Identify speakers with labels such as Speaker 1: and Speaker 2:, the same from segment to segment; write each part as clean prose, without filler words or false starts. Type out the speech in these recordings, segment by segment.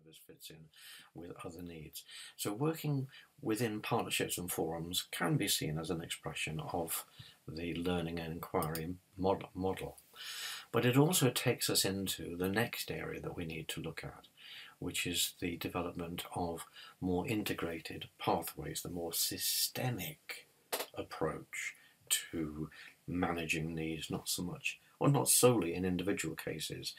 Speaker 1: service fits in with other needs. So working within partnerships and forums can be seen as an expression of the learning and inquiry model. But it also takes us into the next area that we need to look at, which is the development of more integrated pathways, the more systemic approach to managing these, not so much, or not solely in individual cases,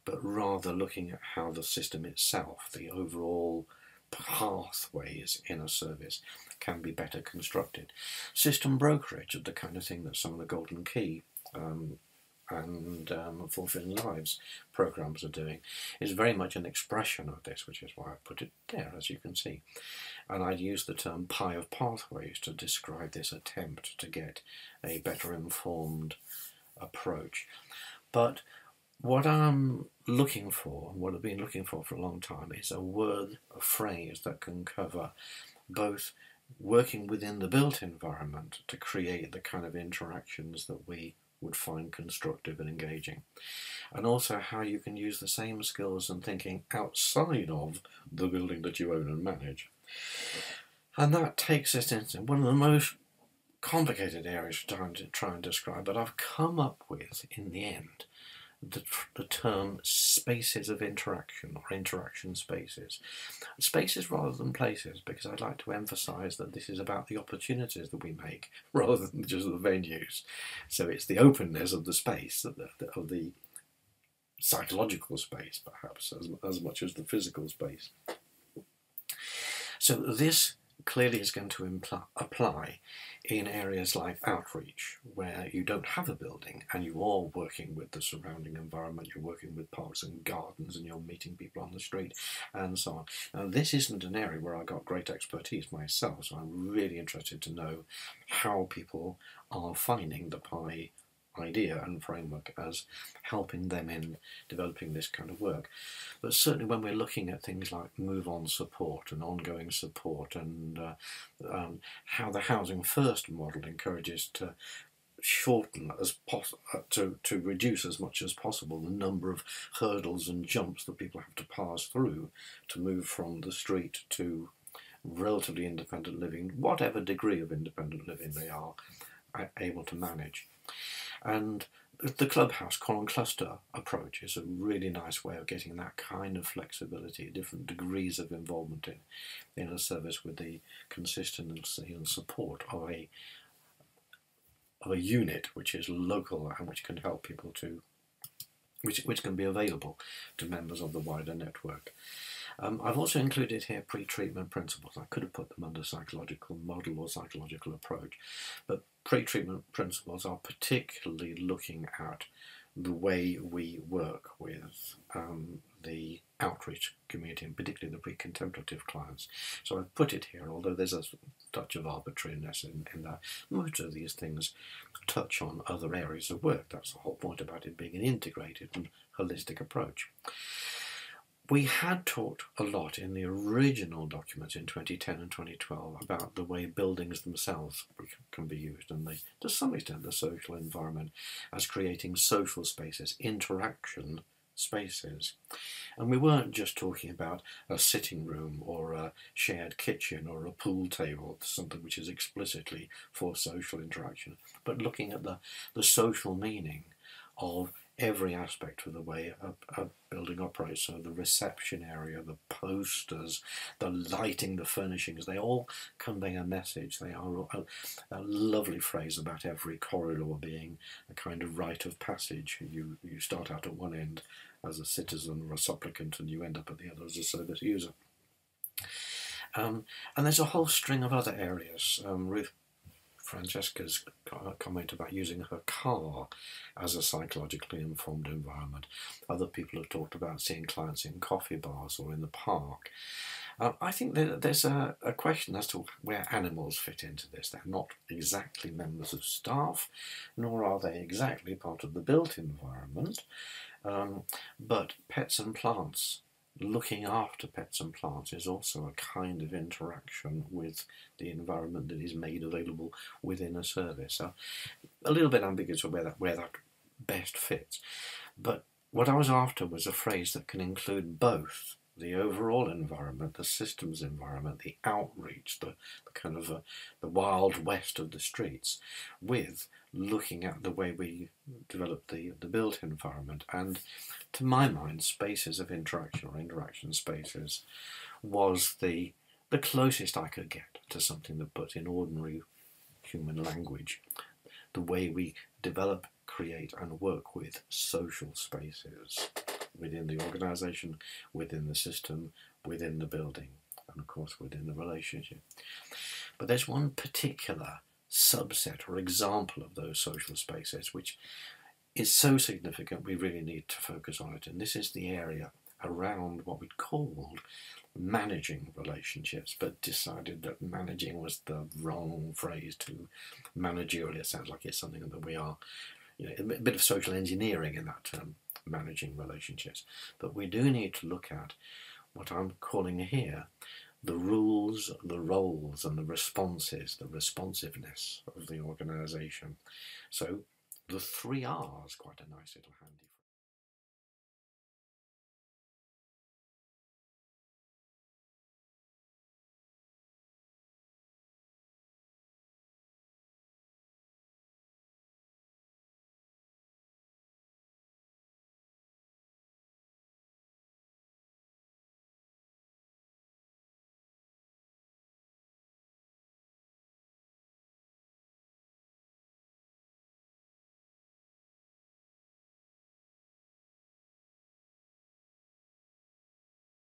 Speaker 1: but rather looking at how the system itself, the overall pathways in a service, can be better constructed. System brokerage, the kind of thing that some of the Golden Key and Fulfilling Lives programs are doing, is very much an expression of this, which is why I put it there, as you can see. And I'd use the term pie of pathways to describe this attempt to get a better informed approach. But what I'm looking for, and what I've been looking for a long time, is a word, a phrase that can cover both working within the built environment to create the kind of interactions that we would find constructive and engaging, and also how you can use the same skills and thinking outside of the building that you own and manage. And that takes us into one of the most complicated areas to try and describe, but I've come up with, in the end, the term spaces of interaction, or interaction spaces. Spaces rather than places, because I'd like to emphasise that this is about the opportunities that we make rather than just the venues. So it's the openness of the space, of the psychological space perhaps, as much as the physical space. So this clearly is going to apply in areas like outreach, where you don't have a building and you are working with the surrounding environment, you're working with parks and gardens, and you're meeting people on the street and so on. Now, this isn't an area where I got great expertise myself, so I'm really interested to know how people are finding the pie idea and framework as helping them in developing this kind of work. But certainly when we're looking at things like move-on support and ongoing support, and how the Housing First model encourages to shorten to reduce as much as possible the number of hurdles and jumps that people have to pass through to move from the street to relatively independent living, whatever degree of independent living they are able to manage. And the clubhouse column cluster approach is a really nice way of getting that kind of flexibility, different degrees of involvement in a service, with the consistency and support of a unit which is local and which can help people to, which can be available to members of the wider network. I've also included here pre-treatment principles. I could have put them under psychological model or psychological approach, but pre-treatment principles are particularly looking at the way we work with the outreach community, and particularly the pre-contemplative clients. So I've put it here, although there's a touch of arbitrariness in that. Most of these things touch on other areas of work. That's the whole point about it being an integrated and holistic approach. We had talked a lot in the original documents in 2010 and 2012 about the way buildings themselves can be used, and to some extent the social environment, as creating social spaces, interaction spaces. And we weren't just talking about a sitting room or a shared kitchen or a pool table, something which is explicitly for social interaction, but looking at the social meaning of every aspect of the way a building operates. So the reception area, the posters, the lighting, the furnishings, they all convey a message. They are a lovely phrase about every corridor being a kind of rite of passage. You start out at one end as a citizen or a supplicant, and you end up at the other as a service user. And there's a whole string of other areas. Francesca's comment about using her car as a psychologically informed environment. Other people have talked about seeing clients in coffee bars or in the park. I think there's a question as to where animals fit into this. They're not exactly members of staff, nor are they exactly part of the built environment, but pets and plants. Looking after pets and plants is also a kind of interaction with the environment that is made available within a service. So a little bit ambiguous where that best fits. But what I was after was a phrase that can include both the overall environment, the systems environment, the outreach, the kind of the wild west of the streets, with looking at the way we develop the built environment. And to my mind, spaces of interaction or interaction spaces was the closest I could get to something that puts in ordinary human language the way we develop, create and work with social spaces within the organisation, within the system, within the building, and of course within the relationship. But there's one particular subset or example of those social spaces which is so significant we really need to focus on it, and this is the area around what we'd called managing relationships, but decided that managing was the wrong phrase. To managerial, it sounds like it's something that we are, a bit of social engineering in that term, managing relationships. But we do need to look at what I'm calling here the rules, the roles and the responses, the responsiveness of the organisation. So the 3 R's, quite a nice little handy